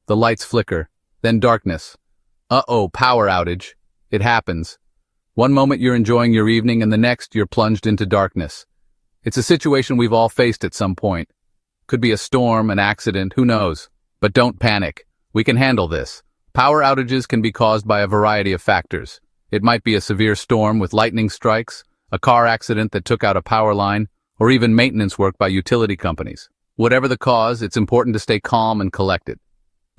The lights flicker, then darkness. Uh-oh, power outage. It happens. One moment you're enjoying your evening and the next you're plunged into darkness. It's a situation we've all faced at some point. Could be a storm, an accident, who knows? But don't panic. We can handle this. Power outages can be caused by a variety of factors. It might be a severe storm with lightning strikes, a car accident that took out a power line, or even maintenance work by utility companies. Whatever the cause, it's important to stay calm and collected.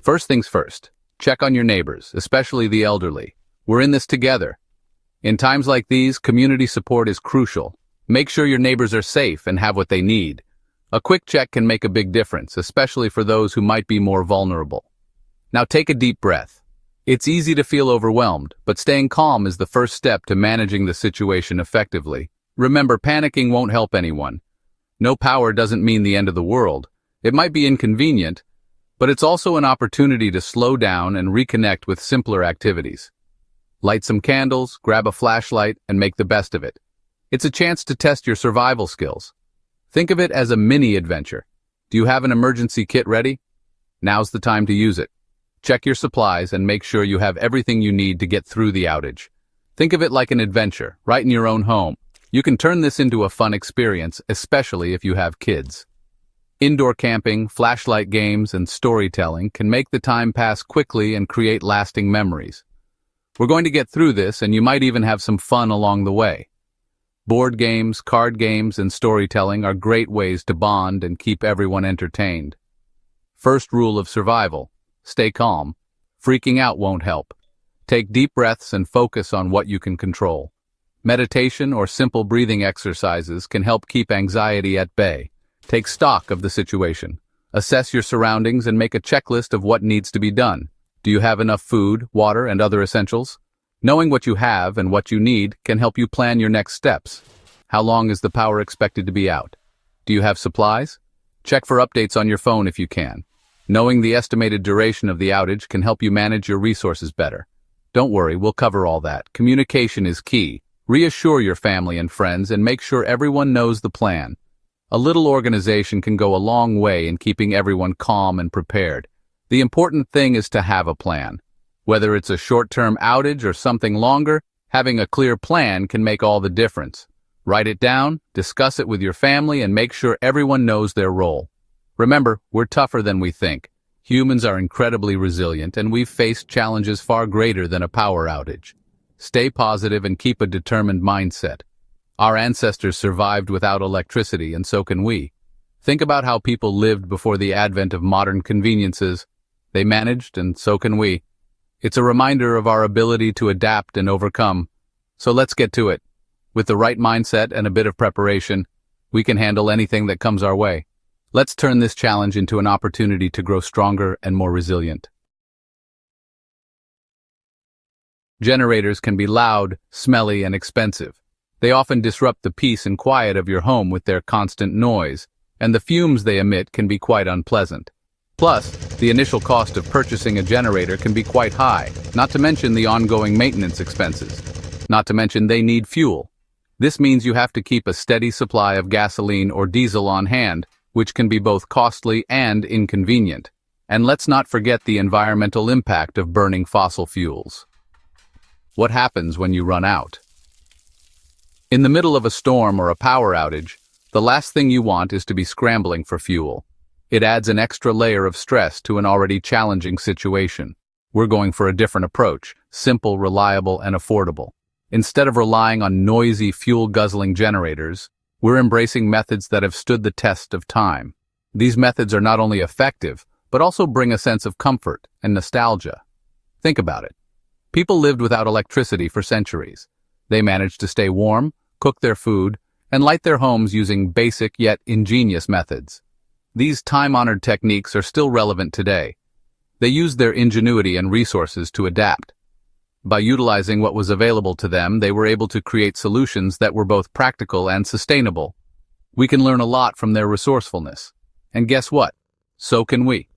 First things first, check on your neighbors, especially the elderly. We're in this together. In times like these, community support is crucial. Make sure your neighbors are safe and have what they need. A quick check can make a big difference, especially for those who might be more vulnerable. Now take a deep breath. It's easy to feel overwhelmed, but staying calm is the first step to managing the situation effectively. Remember, panicking won't help anyone. No power doesn't mean the end of the world. It might be inconvenient, but it's also an opportunity to slow down and reconnect with simpler activities. Light some candles, grab a flashlight, and make the best of it. It's a chance to test your survival skills. Think of it as a mini-adventure. Do you have an emergency kit ready? Now's the time to use it. Check your supplies and make sure you have everything you need to get through the outage. Think of it like an adventure, right in your own home. You can turn this into a fun experience, especially if you have kids. Indoor camping, flashlight games, and storytelling can make the time pass quickly and create lasting memories. We're going to get through this, and you might even have some fun along the way. Board games, card games, and storytelling are great ways to bond and keep everyone entertained. First rule of survival: stay calm. Freaking out won't help. Take deep breaths and focus on what you can control. Meditation or simple breathing exercises can help keep anxiety at bay. Take stock of the situation. Assess your surroundings and make a checklist of what needs to be done. Do you have enough food, water, and other essentials? Knowing what you have and what you need can help you plan your next steps. How long is the power expected to be out? Do you have supplies? Check for updates on your phone if you can. Knowing the estimated duration of the outage can help you manage your resources better. Don't worry, we'll cover all that. Communication is key. Reassure your family and friends and make sure everyone knows the plan. A little organization can go a long way in keeping everyone calm and prepared. The important thing is to have a plan. Whether it's a short-term outage or something longer, having a clear plan can make all the difference. Write it down, discuss it with your family, and make sure everyone knows their role. Remember, we're tougher than we think. Humans are incredibly resilient, and we've faced challenges far greater than a power outage. Stay positive and keep a determined mindset. Our ancestors survived without electricity, and so can we. Think about how people lived before the advent of modern conveniences. They managed, and so can we. It's a reminder of our ability to adapt and overcome. So let's get to it. With the right mindset and a bit of preparation, we can handle anything that comes our way. Let's turn this challenge into an opportunity to grow stronger and more resilient. Generators can be loud, smelly, and expensive. They often disrupt the peace and quiet of your home with their constant noise, and the fumes they emit can be quite unpleasant. Plus, the initial cost of purchasing a generator can be quite high, not to mention the ongoing maintenance expenses. Not to mention they need fuel. This means you have to keep a steady supply of gasoline or diesel on hand, which can be both costly and inconvenient. And let's not forget the environmental impact of burning fossil fuels. What happens when you run out? In the middle of a storm or a power outage, the last thing you want is to be scrambling for fuel. It adds an extra layer of stress to an already challenging situation. We're going for a different approach: simple, reliable, and affordable. Instead of relying on noisy, fuel-guzzling generators, we're embracing methods that have stood the test of time. These methods are not only effective, but also bring a sense of comfort and nostalgia. Think about it. People lived without electricity for centuries. They managed to stay warm, cook their food, and light their homes using basic yet ingenious methods. These time-honored techniques are still relevant today. They used their ingenuity and resources to adapt. By utilizing what was available to them, they were able to create solutions that were both practical and sustainable. We can learn a lot from their resourcefulness. And guess what? So can we.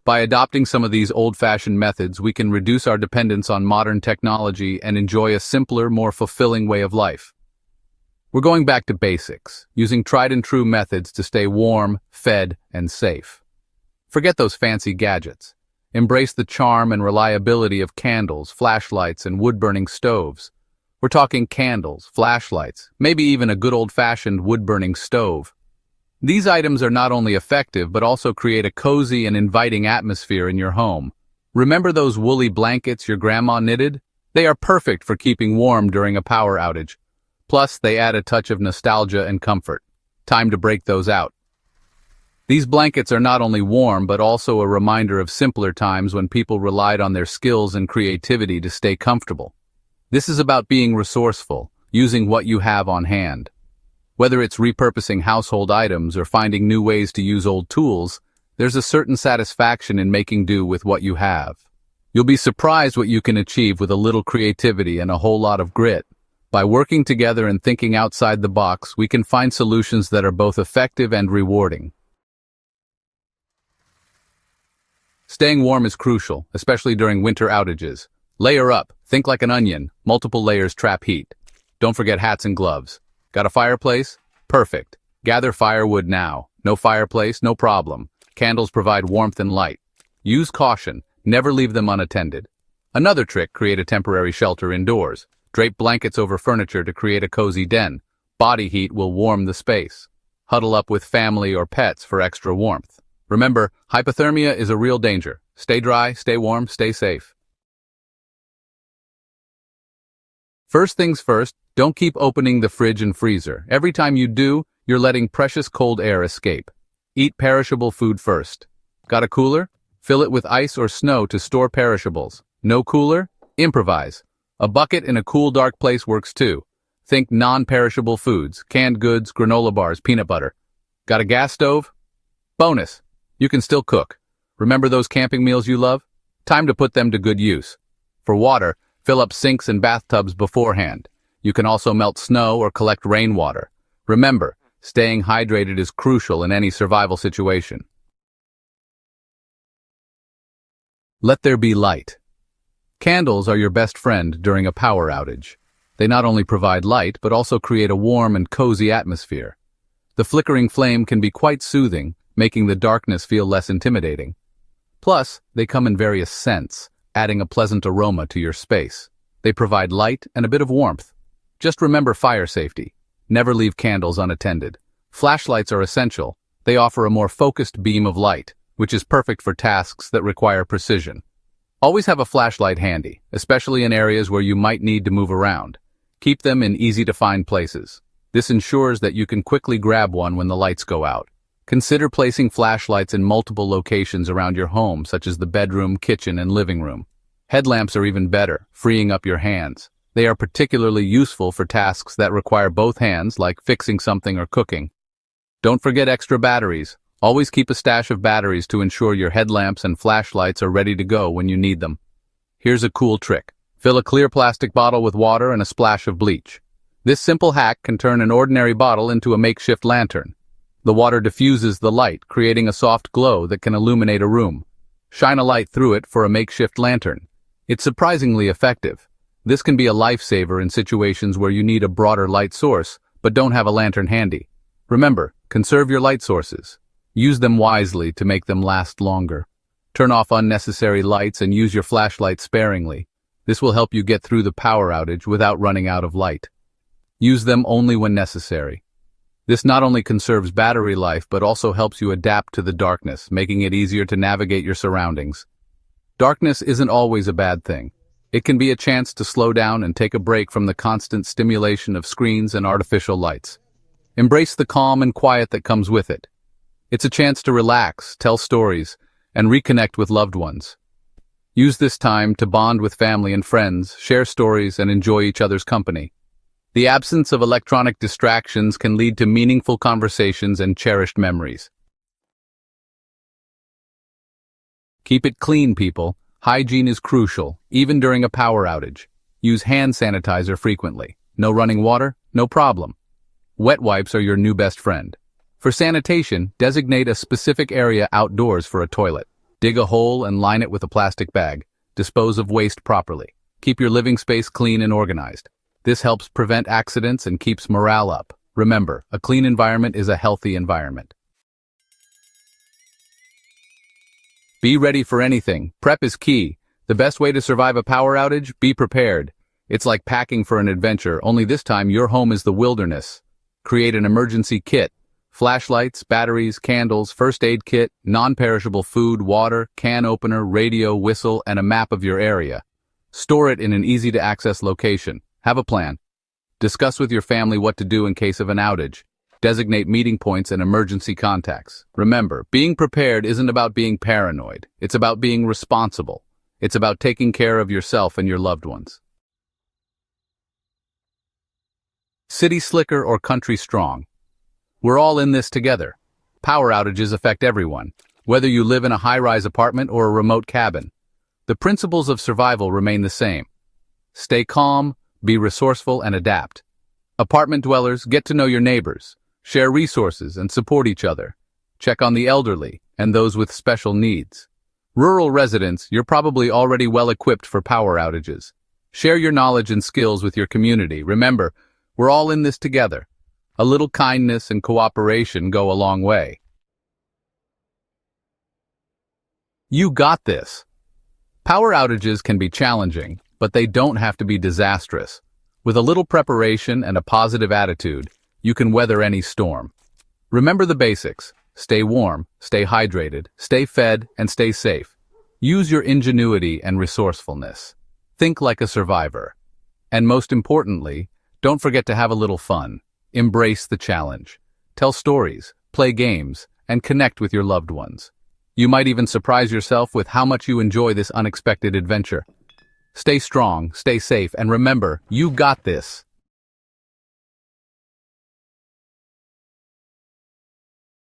By adopting some of these old-fashioned methods, we can reduce our dependence on modern technology and enjoy a simpler, more fulfilling way of life. We're going back to basics, using tried-and-true methods to stay warm, fed, and safe. Forget those fancy gadgets. Embrace the charm and reliability of candles, flashlights, and wood-burning stoves. We're talking candles, flashlights, maybe even a good old-fashioned wood-burning stove. These items are not only effective but also create a cozy and inviting atmosphere in your home. Remember those woolly blankets your grandma knitted? They are perfect for keeping warm during a power outage. Plus, they add a touch of nostalgia and comfort. Time to break those out. These blankets are not only warm but also a reminder of simpler times when people relied on their skills and creativity to stay comfortable. This is about being resourceful, using what you have on hand. Whether it's repurposing household items or finding new ways to use old tools, there's a certain satisfaction in making do with what you have. You'll be surprised what you can achieve with a little creativity and a whole lot of grit. By working together and thinking outside the box, we can find solutions that are both effective and rewarding. Staying warm is crucial, especially during winter outages. Layer up, think like an onion, multiple layers trap heat. Don't forget hats and gloves. Got a fireplace? Perfect. Gather firewood now. No fireplace? No problem. Candles provide warmth and light. Use caution, never leave them unattended. Another trick, create a temporary shelter indoors. Drape blankets over furniture to create a cozy den. Body heat will warm the space. Huddle up with family or pets for extra warmth. Remember, hypothermia is a real danger. Stay dry, stay warm, stay safe. First things first, don't keep opening the fridge and freezer. Every time you do, you're letting precious cold air escape. Eat perishable food first. Got a cooler? Fill it with ice or snow to store perishables. No cooler? Improvise. A bucket in a cool, dark place works too. Think non-perishable foods, canned goods, granola bars, peanut butter. Got a gas stove? Bonus. You can still cook. Remember those camping meals you love? Time to put them to good use. For water, fill up sinks and bathtubs beforehand. You can also melt snow or collect rainwater. Remember, staying hydrated is crucial in any survival situation. Let there be light. Candles are your best friend during a power outage. They not only provide light, but also create a warm and cozy atmosphere. The flickering flame can be quite soothing, making the darkness feel less intimidating. Plus, they come in various scents, adding a pleasant aroma to your space. They provide light and a bit of warmth. Just remember fire safety. Never leave candles unattended. Flashlights are essential. They offer a more focused beam of light, which is perfect for tasks that require precision. Always have a flashlight handy, especially in areas where you might need to move around. Keep them in easy-to-find places. This ensures that you can quickly grab one when the lights go out. Consider placing flashlights in multiple locations around your home, such as the bedroom, kitchen, and living room. Headlamps are even better, freeing up your hands. They are particularly useful for tasks that require both hands, like fixing something or cooking. Don't forget extra batteries. Always keep a stash of batteries to ensure your headlamps and flashlights are ready to go when you need them. Here's a cool trick. Fill a clear plastic bottle with water and a splash of bleach. This simple hack can turn an ordinary bottle into a makeshift lantern. The water diffuses the light, creating a soft glow that can illuminate a room. Shine a light through it for a makeshift lantern. It's surprisingly effective. This can be a lifesaver in situations where you need a broader light source, but don't have a lantern handy. Remember, conserve your light sources. Use them wisely to make them last longer. Turn off unnecessary lights and use your flashlight sparingly. This will help you get through the power outage without running out of light. Use them only when necessary. This not only conserves battery life but also helps you adapt to the darkness, making it easier to navigate your surroundings. Darkness isn't always a bad thing. It can be a chance to slow down and take a break from the constant stimulation of screens and artificial lights. Embrace the calm and quiet that comes with it. It's a chance to relax, tell stories, and reconnect with loved ones. Use this time to bond with family and friends, share stories, and enjoy each other's company. The absence of electronic distractions can lead to meaningful conversations and cherished memories. Keep it clean, people. Hygiene is crucial, even during a power outage. Use hand sanitizer frequently. No running water? No problem. Wet wipes are your new best friend. For sanitation, designate a specific area outdoors for a toilet. Dig a hole and line it with a plastic bag. Dispose of waste properly. Keep your living space clean and organized. This helps prevent accidents and keeps morale up. Remember, a clean environment is a healthy environment. Be ready for anything. Prep is key. The best way to survive a power outage? Be prepared. It's like packing for an adventure, only this time your home is the wilderness. Create an emergency kit. Flashlights, batteries, candles, first aid kit, non-perishable food, water, can opener, radio, whistle, and a map of your area. Store it in an easy-to-access location. Have a plan. Discuss with your family what to do in case of an outage. Designate meeting points and emergency contacts. Remember, being prepared isn't about being paranoid. It's about being responsible. It's about taking care of yourself and your loved ones. City slicker or country strong? We're all in this together. Power outages affect everyone, whether you live in a high-rise apartment or a remote cabin. The principles of survival remain the same. Stay calm, be resourceful, and adapt. Apartment dwellers, get to know your neighbors. Share resources and support each other. Check on the elderly and those with special needs. Rural residents, you're probably already well equipped for power outages. Share your knowledge and skills with your community. Remember, we're all in this together. A little kindness and cooperation go a long way. You got this. Power outages can be challenging, but they don't have to be disastrous. With a little preparation and a positive attitude, you can weather any storm. Remember the basics. Stay warm, stay hydrated, stay fed, and stay safe. Use your ingenuity and resourcefulness. Think like a survivor. And most importantly, don't forget to have a little fun. Embrace the challenge. Tell stories, play games, and connect with your loved ones. You might even surprise yourself with how much you enjoy this unexpected adventure. Stay strong, stay safe, and remember, you got this.